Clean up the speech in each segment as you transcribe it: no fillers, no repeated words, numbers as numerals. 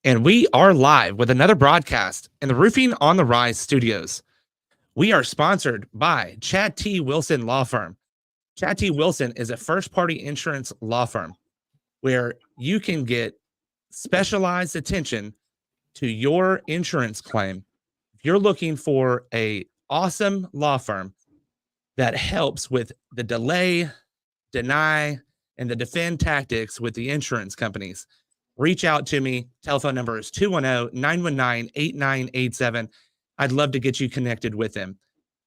And we are live with another broadcast in the Roofing on the Rise studios. We are sponsored by Chad T. Wilson Law Firm. Chad T. Wilson is a first-party insurance law firm where you can get specialized attention to your insurance claim. If you're looking for a awesome law firm that helps with the delay, deny, and the defend tactics with the insurance companies, reach out to me. Telephone number is 210-919-8987. I'd love to get you connected with them.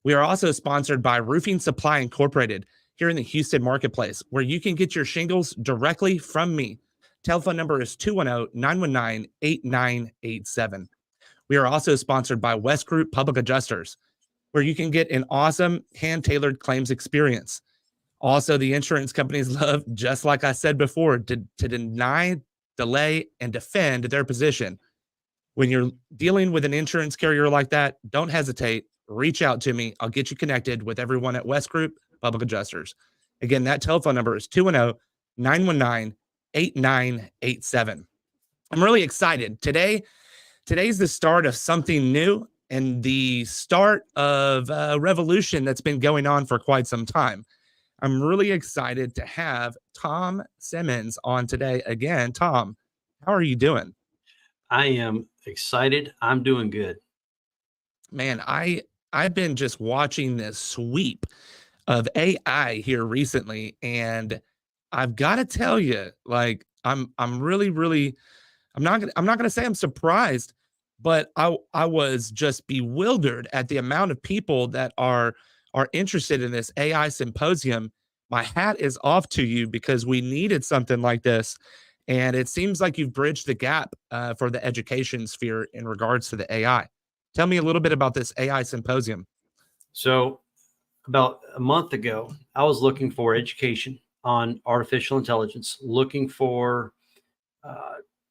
We are also sponsored by Roofing Supply Incorporated here in the Houston marketplace, where you can get your shingles directly from me. Telephone number is 210-919-8987. We are also sponsored by West Group Public Adjusters, where you can get an awesome hand-tailored claims experience. Also, the insurance companies love, just like I said before, to deny, delay, and defend their position. When you're dealing with an insurance carrier like that, don't hesitate. Reach out to me. I'll get you connected with everyone at West Group Public Adjusters. Again, that telephone number is 210-919-8987. I'm really excited. Today's the start of something new and the start of a revolution that's been going on for quite some time. I'm really excited to have Tom Simmons on today again. Tom, how are you doing? I am excited. I'm doing good. Man, I've been just watching this sweep of AI here recently, and I've got to tell you, like, I'm really I'm not gonna say I'm surprised, but I was just bewildered at the amount of people that are interested in this AI symposium. My hat is off to you because we needed something like this. And it seems like you've bridged the gap for the education sphere in regards to the AI. Tell me a little bit about this AI symposium. So about a month ago, I was looking for education on artificial intelligence, looking for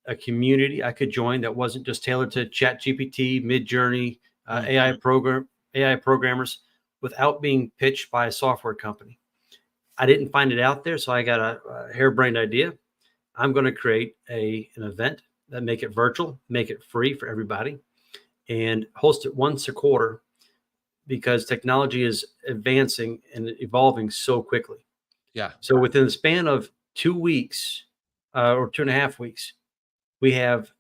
a community I could join that wasn't just tailored to ChatGPT, Midjourney, AI programmers, without being pitched by a software company. I didn't find it out there, so I got a harebrained idea. I'm going to create an event that make it virtual, make it free for everybody, and host it once a quarter because technology is advancing and evolving so quickly. Yeah. So within the span of 2 weeks or 2.5 weeks, we have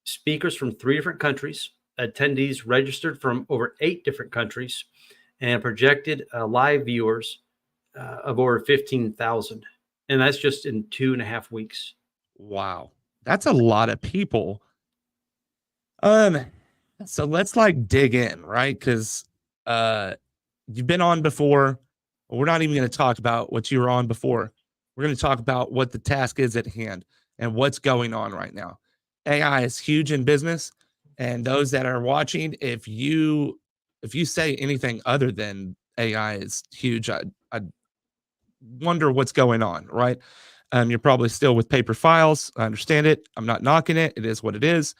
speakers from 3 different countries, attendees registered from over 8 different countries, and projected live viewers of over 15,000. And that's just in 2.5 weeks. Wow. That's a lot of people. So let's like dig in, right? Because you've been on before. We're not even going to talk about what you were on before. We're going to talk about what the task is at hand and what's going on right now. AI is huge in business, and those that are watching, if you say anything other than AI is huge, I wonder what's going on, right? You're probably still with paper files. I understand it. I'm not knocking it. It is what it is.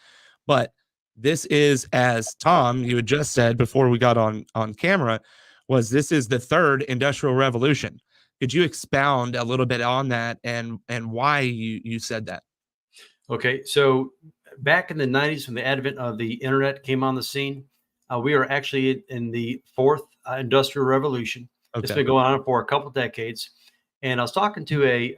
But this is, as Tom, you had just said before we got on camera, this is the third industrial revolution. Could you expound a little bit on that and why you said that? Okay, so back in the 90s, when the advent of the internet came on the scene, we are actually in the fourth industrial revolution. Okay. It's been going on for a couple of decades. And I was talking to a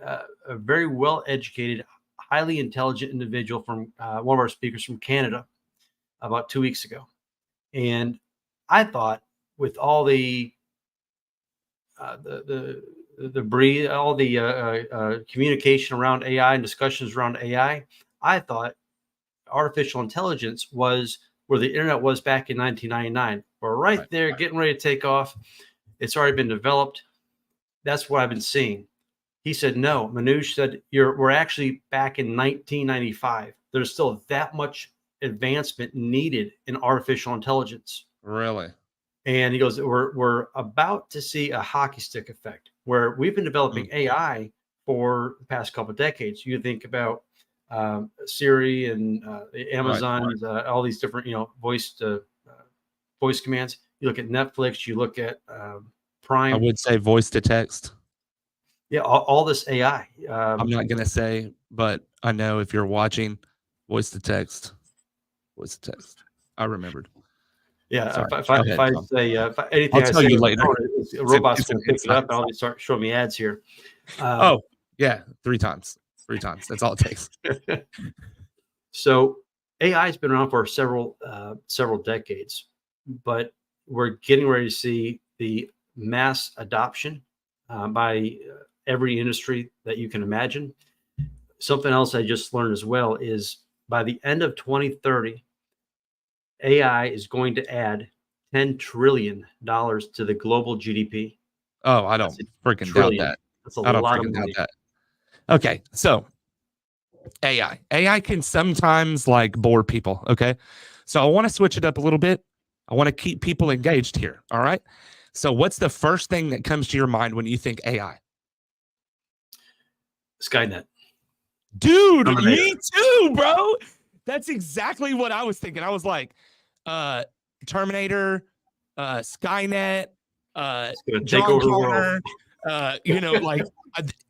very well-educated, highly intelligent individual from one of our speakers from Canada about 2 weeks ago. And I thought with all the communication around AI and discussions around AI, I thought artificial intelligence was where the internet was back in 1999. We're right there, getting ready to take off. It's already been developed. That's what I've been seeing. He said, no. Manoj said, we're actually back in 1995. There's still that much advancement needed in artificial intelligence. Really? And he goes, we're about to see a hockey stick effect where we've been developing AI for the past couple of decades. You think about Siri and Amazon, all these different, voice commands. You look at Netflix, you look at Prime. I would say voice to text. Yeah, all this AI. I'm not going to say, but I know if you're watching, Voice to text. Voice to text. I remembered. Yeah, Sorry. if Go I, ahead, Tom. say anything I'll I tell say you on the later. phone, a robot's It's going to pick it up and I'll start showing me ads here. Oh, yeah, 3 times. 3 times. That's all it takes. So AI has been around for several decades, but we're getting ready to see the mass adoption by every industry that you can imagine. Something else I just learned as well is by the end of 2030, AI is going to add $10 trillion to the global GDP. Oh, I don't freaking doubt that. That's a I don't lot of freaking doubt money. that. Okay, so AI can sometimes like bore people. Okay, so I want to switch it up a little bit. I want to keep people engaged here. All right. So, what's the first thing that comes to your mind when you think AI? Skynet. Dude, Terminator. me too, bro. That's exactly what I was thinking. I was like, Terminator, Skynet, It's going to take John over the Connor. world. Like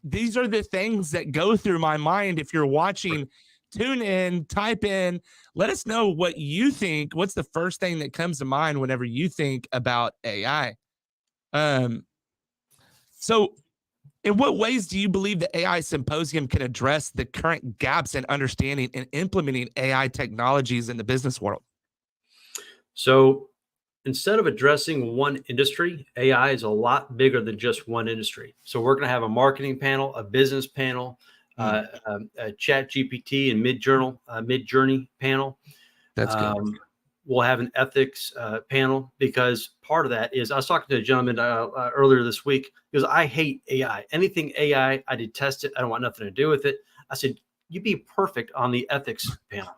these are the things that go through my mind. If you're watching, tune in, type in, let us know what you think. What's the first thing that comes to mind whenever you think about AI? So in what ways do you believe the AI Symposium can address the current gaps in understanding and implementing AI technologies in the business world? So instead of addressing one industry, AI is a lot bigger than just one industry. So we're going to have a marketing panel, a business panel, a Chat GPT and Mid-Journey panel. That's good. We'll have an ethics panel, because part of that is, I was talking to a gentleman earlier this week, because I hate AI. Anything AI, I detest it. I don't want nothing to do with it. I said, you'd be perfect on the ethics panel.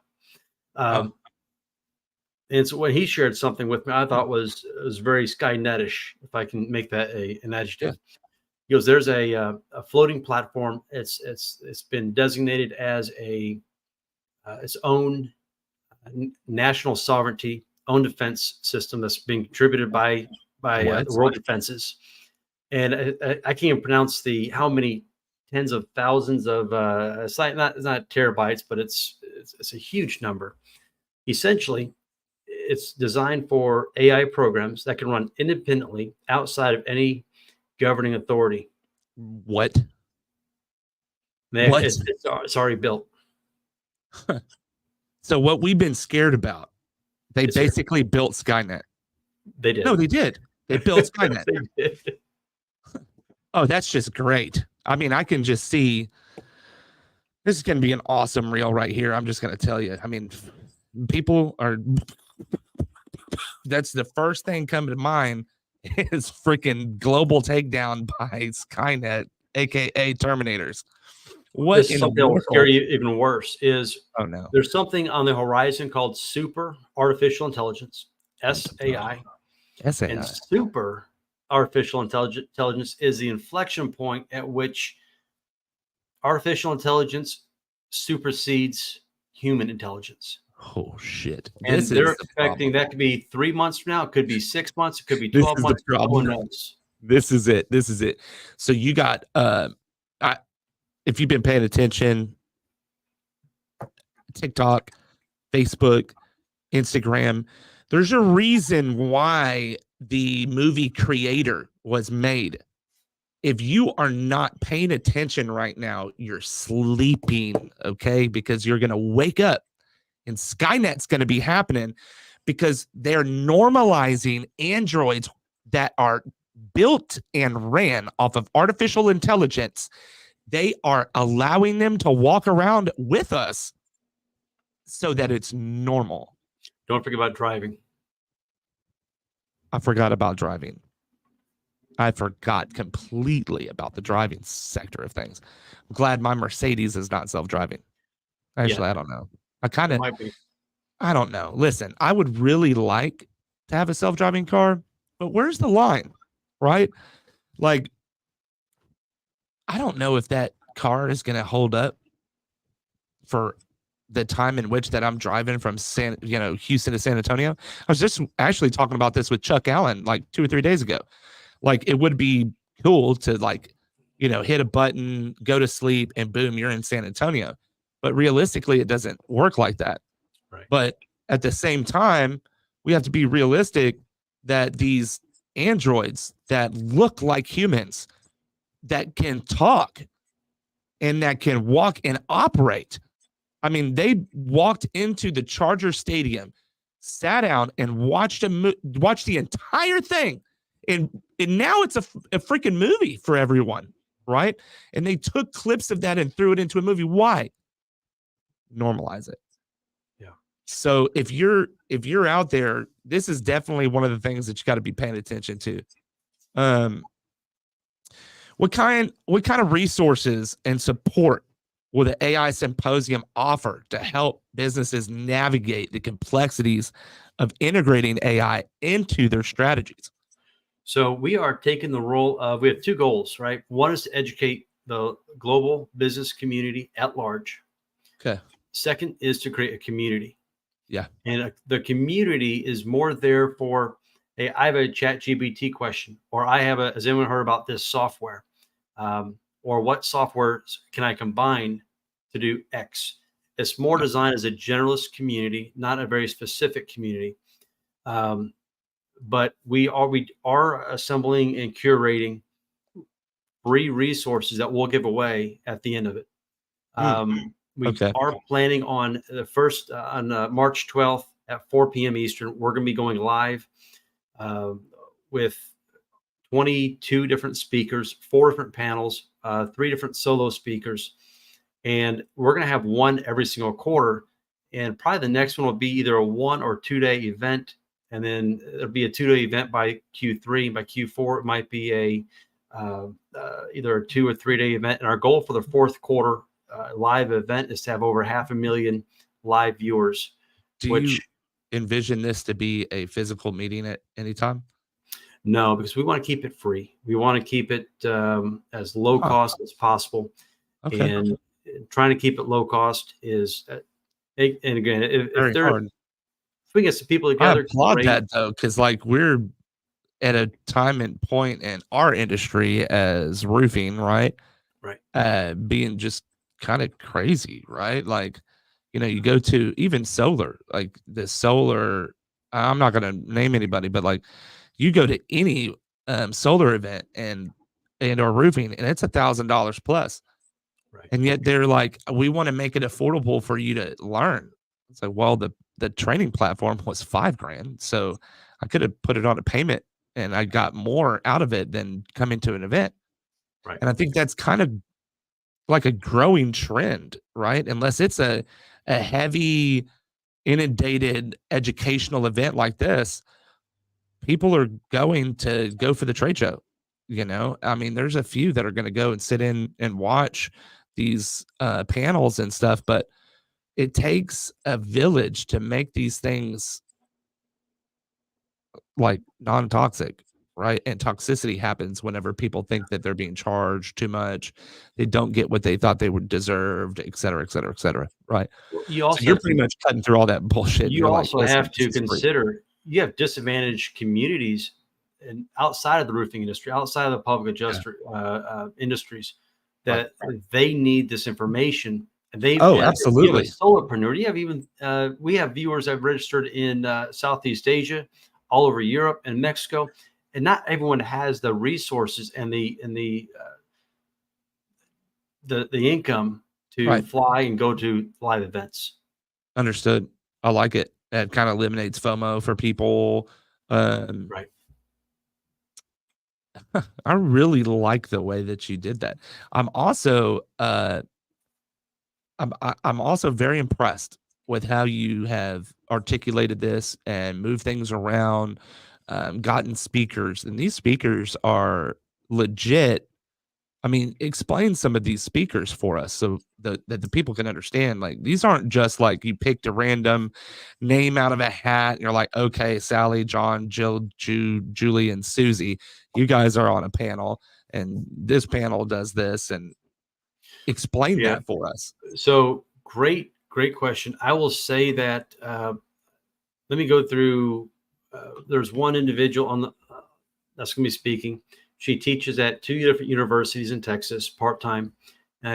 And so when he shared something with me, I thought was very Skynetish, if I can make that an adjective. Yeah. He goes, "There's a floating platform. It's been designated as its own national sovereignty, own defense system that's being contributed by world defenses." And I can't even pronounce how many tens of thousands of it's not terabytes, but it's a huge number. Essentially, it's designed for AI programs that can run independently outside of any governing authority. What? It's already built. So what we've been scared about, they basically built Skynet. They did. No, they did. They built Skynet. They did. Oh, that's just great. I mean, I can just see this is going to be an awesome reel right here. I'm just going to tell you. I mean, people are, that's the first thing coming to mind is freaking global takedown by Skynet, aka Terminators. What this is something that will scare you even worse is, oh no, there's something on the horizon called super artificial intelligence, SAI. SAI. And super artificial intelligence is the inflection point at which artificial intelligence supersedes human intelligence. Oh shit! And they're expecting that could be 3 months from now. It could be 6 months. It could be 12 months. No one knows. This is it. This is it. So you got if you've been paying attention, TikTok, Facebook, Instagram, there's a reason why the movie Creator was made. If you are not paying attention right now, you're sleeping, okay? Because you're going to wake up and Skynet's going to be happening, because they're normalizing androids that are built and ran off of artificial intelligence. They are allowing them to walk around with us so that it's normal. Don't forget about driving. I forgot about driving. I forgot completely about the driving sector of things. I'm glad my Mercedes is not self-driving. Actually, I don't know. I don't know. Listen, I would really like to have a self-driving car, but where's the line, right? Like, I don't know if that car is going to hold up for the time in which that I'm driving from Houston to San Antonio. I was just actually talking about this with Chuck Allen like 2 or 3 days ago. Like, it would be cool to hit a button, go to sleep, and boom, you're in San Antonio. but realistically, it doesn't work like that. Right. But at the same time, we have to be realistic that these androids that look like humans, that can talk and that can walk and operate. I mean, they walked into the Charger Stadium, sat down and watched the entire thing. And now it's a freaking movie for everyone, right? And they took clips of that and threw it into a movie. Why? Normalize it. Yeah. So if you're out there, this is definitely one of the things that you got to be paying attention to. What kind of resources and support will the AI Symposium offer to help businesses navigate the complexities of integrating AI into their strategies? So we are taking the role of, we have two goals, right? One is to educate the global business community at large. Okay. Second is to create a community. Yeah. And the community is more there for, hey, I have a chat GPT question, or I have has anyone heard about this software? Or what software can I combine to do X? It's more designed as a generalist community, not a very specific community. But we are assembling and curating free resources that we'll give away at the end of it. We Okay. are planning on the first on March 12th at 4 p.m. Eastern. We're going to be going live with 22 different speakers, 4 different panels, 3 different solo speakers, and we're going to have one every single quarter. And probably the next one will be either a 1 or 2 day event, and then it'll be a 2 day event by Q3. By Q4, it might be a either a 2 or 3 day event. And our goal for the fourth quarter live event is to have over 500,000 live viewers. Do you envision this to be a physical meeting at any time? No, because we want to keep it free. We want to keep it as low cost as possible. Okay. And trying to keep it low cost is, and again, if we get some people together, I applaud that though, because like we're at a time and point in our industry as roofing, right? Right. Being just kind of crazy, right? Like, you go to even solar, like the solar, I'm not going to name anybody, but like you go to any solar event and or roofing, and it's $1,000 plus. Right. And yet they're like, we want to make it affordable for you to learn. It's like, well, the training platform was $5,000. So I could have put it on a payment and I got more out of it than coming to an event. Right. And I think that's kind of like a growing trend, right? Unless it's a heavy inundated educational event like this, people are going to go for the trade show. I mean, there's a few that are going to go and sit in and watch these panels and stuff, but it takes a village to make these things like non-toxic, right? And toxicity happens whenever people think that they're being charged too much, they don't get what they thought they would deserved, et cetera, et cetera, et cetera, right? You So also you're pretty much cutting through all that bullshit. you You're like, also listen, have to this is free. consider you have disadvantaged communities and outside of the roofing industry, outside of the public adjuster industries, that they need this information. And they absolutely. You have a solopreneur. You have even we have viewers that have registered in Southeast Asia, all over Europe and Mexico, and not everyone has the resources and the income to fly and go to live events. Understood. I like it. It kind of eliminates FOMO for people. Right. I really like the way that you did that. I'm also I'm also very impressed with how you have articulated this and moved things around, gotten speakers, and these speakers are legit. I mean, explain some of these speakers for us so that the people can understand. Like, these aren't just like you picked a random name out of a hat and you're like, okay, Sally, John, Jill, Julie, and Susie, you guys are on a panel, and this panel does this, and explain that for us. So great question. I will say that let me go through. There's one individual on the that's going to be speaking. She teaches at 2 different universities in Texas part time,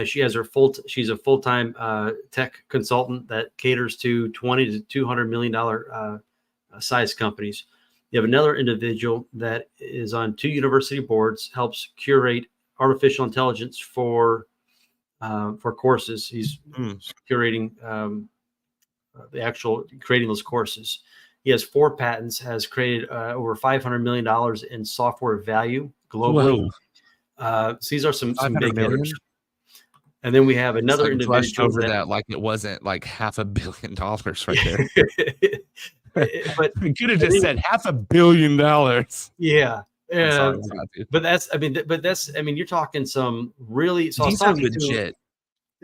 She's a full-time tech consultant that caters to 20 to $200 million size companies. You have another individual that is on 2 university boards, helps curate artificial intelligence for courses. He's curating the actual creating those courses. He has 4 patents, has created over $500 million in software value globally. So these are some big hitters. And then we have another individual over that like it wasn't like $500 million right there. But we could have just said $500 million. Yeah. Sorry, but that's you're talking some really, so these are legit.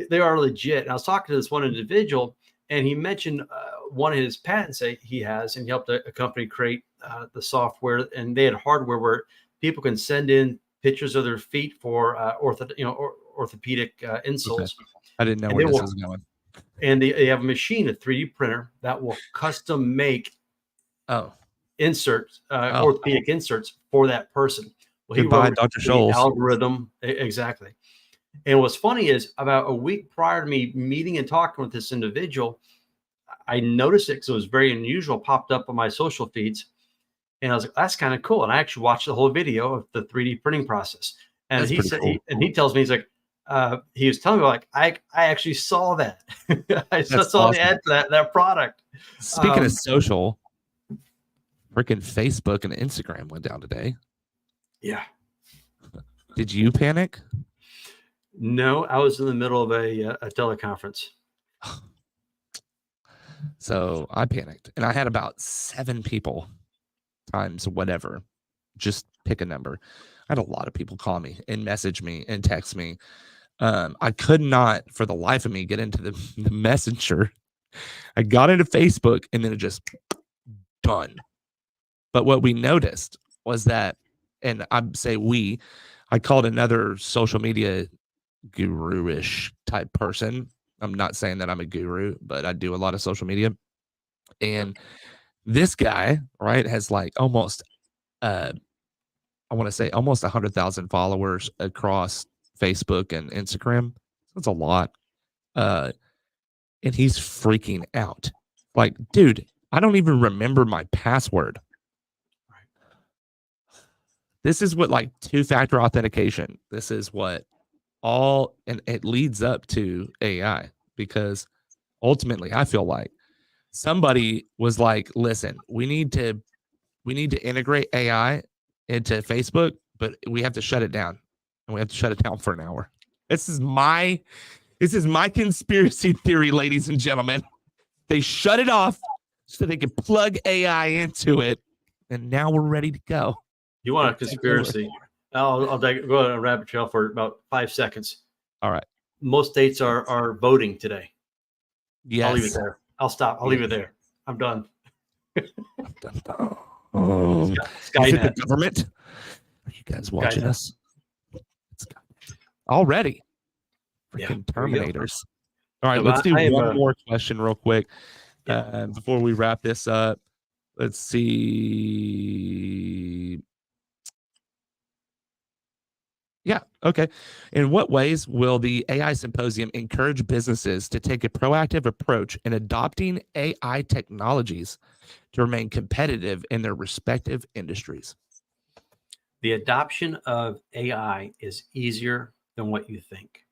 They are legit. And I was talking to this one individual, and he mentioned one of his patents that he has, and he helped a company create the software, and they had hardware where people can send in pictures of their feet for orthopedic insoles. Okay. I didn't know where this was going. And they have a machine, a 3D printer that will custom make inserts, orthopedic inserts for that person. Well, goodbye, Dr. Scholes. Algorithm, exactly. And what's funny is about a week prior to me meeting and talking with this individual, I noticed it because it was very unusual, popped up on my social feeds. And I was like, that's kind of cool. And I actually watched the whole video of the 3D printing process. And he said, cool. He tells me, he's like, he was telling me, like, I actually saw that. I saw awesome. The ad for that product. Speaking of social, freaking Facebook and Instagram went down today. Yeah. Did you panic? No, I was in the middle of a teleconference. So I panicked, and I had about 7 people times whatever. Just pick a number. I had a lot of people call me and message me and text me. I could not, for the life of me, get into the messenger. I got into Facebook, and then it just done. But what we noticed was that, and I'd say I called another social media guru-ish type person. I'm not saying that I'm a guru, but I do a lot of social media. And this guy, right, has like almost, I want to say almost 100,000 followers across Facebook and Instagram. That's a lot. And he's freaking out. Like, dude, I don't even remember my password. This is what, like, 2-factor authentication. This is what and it leads up to AI, because ultimately I feel like somebody was like, listen, we need to integrate AI into Facebook, but we have to shut it down, and we have to shut it down for an hour. This is my conspiracy theory, ladies and gentlemen. They shut it off so they could plug AI into it, and now we're ready to go. You want a conspiracy? I'll go on a rabbit trail for about 5 seconds. All right. Most states are voting today. Yes. I'll leave it there. I'll stop. I'll leave it there. I'm done. Is it the government? Are you guys watching us? Already. Freaking Terminators. All right, let's do one more question real quick before we wrap this up. Let's see. Yeah. Okay. In what ways will the AI Symposium encourage businesses to take a proactive approach in adopting AI technologies to remain competitive in their respective industries? The adoption of AI is easier than what you think.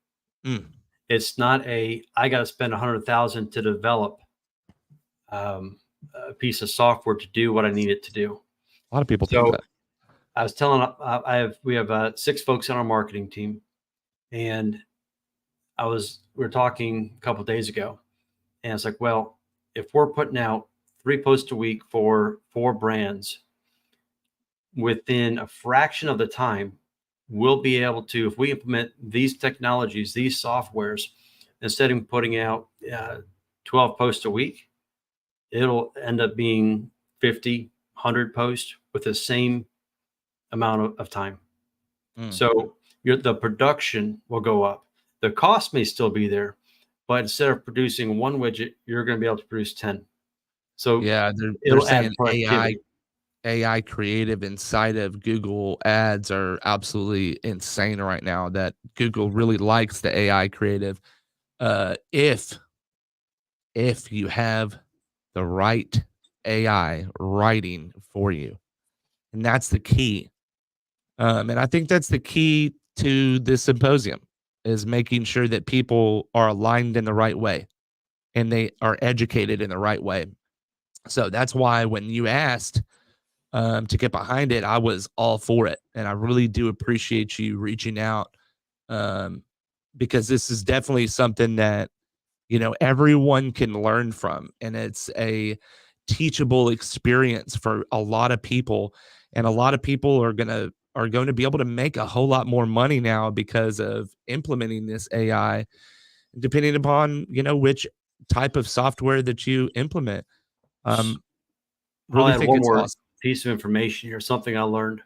It's not I got to spend $100,000 to develop a piece of software to do what I need it to do. A lot of people think that. I was telling, we have 6 folks on our marketing team, and we were talking a couple of days ago, and it's like, well, if we're putting out 3 posts a week for 4 brands, within a fraction of the time, we'll be able to, if we implement these technologies, these softwares, instead of putting out 12 posts a week, it'll end up being 50, 100 posts with the same amount of time. So the production will go up. The cost may still be there, but instead of producing 1 widget, you're going to be able to produce 10. So yeah, they're saying AI creative inside of Google ads are absolutely insane right now, that Google really likes the AI creative. If you have the right AI writing for you. And that's the key. And I think that's the key to this symposium, is making sure that people are aligned in the right way and they are educated in the right way. So that's why when you asked to get behind it, I was all for it. And I really do appreciate you reaching out, um, because this is definitely something that, everyone can learn from. And it's a teachable experience for a lot of people. And a lot of people are going to be able to make a whole lot more money now because of implementing this AI, depending upon, which type of software that you implement. Um, I'll really add think one it's more awesome. piece of information here, something I learned.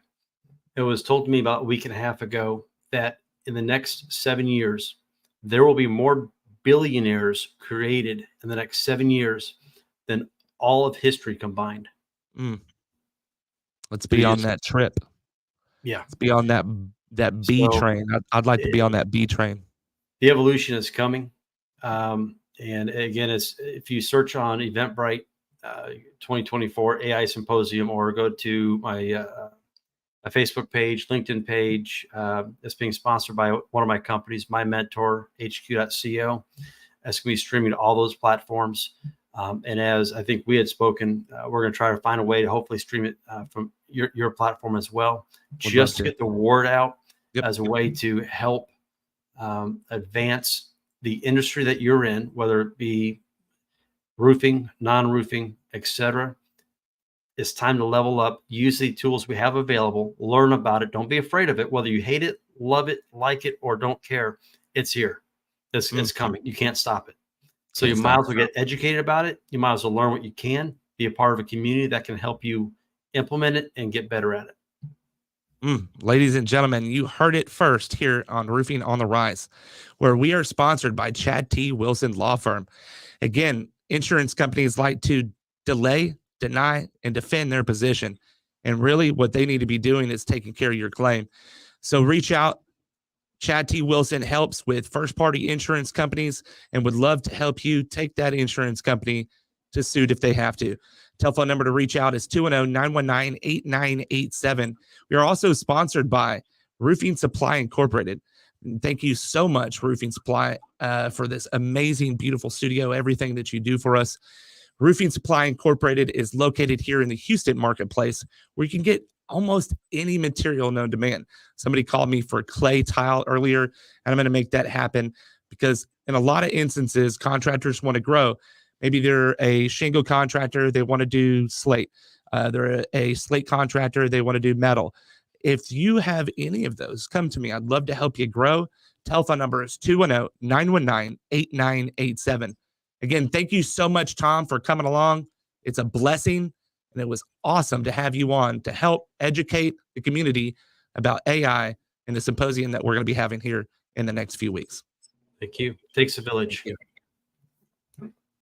It was told to me about a week and a half ago that in the next 7 years, there will be more billionaires created in the next 7 years than all of history combined. Mm, let's So be you on just, that trip. yeah. Let's be on that B So train. I'd like to be on it, that B train. the evolution is coming. And again, it's if you search on Eventbrite 2024 AI Symposium, or go to my Facebook page, LinkedIn page. It's being sponsored by one of my companies, MyMentorHQ.co. That's going to be streaming to all those platforms. And as I think we had spoken, we're going to try to find a way to hopefully stream it from your platform as well, Would love just to to. get the word out Yep. as a way to help advance the industry that you're in, whether it be roofing, non-roofing, etc. It's time to level up, use the tools we have available, learn about it. Don't be afraid of it. Whether you hate it, love it, like it, or don't care, it's here. It's coming. You can't stop it. So you Can't might stop. as well get educated about it. You might as well learn what you can, be a part of a community that can help you implement it and get better at it. Ladies and gentlemen, you heard it first here on Roofing on the Rise, where we are sponsored by Chad T. Wilson Law Firm. Again, insurance companies like to delay, deny, and defend their position. And really, what they need to be doing is taking care of your claim. So reach out. Chad T. Wilson helps with first party insurance companies and would love to help you take that insurance company to suit if they have to. Telephone number to reach out is 210-919-8987. We are also sponsored by Roofing Supply Incorporated. Thank you so much, Roofing Supply, for this amazing, beautiful studio, everything that you do for us. Roofing Supply Incorporated is located here in the Houston marketplace, where you can get almost any material known to man. Somebody called me for clay tile earlier, and I'm going to make that happen, because in a lot of instances, contractors want to grow. Maybe they're a shingle contractor, they want to do slate. They're a slate contractor, they want to do metal. If you have any of those, come to me. I'd love to help you grow. Telephone number is 210-919-8987. Again, thank you so much, Tom, for coming along. It's a blessing, and it was awesome to have you on to help educate the community about AI and the symposium that we're going to be having here in the next few weeks. Thank you. Takes a village. Thank you.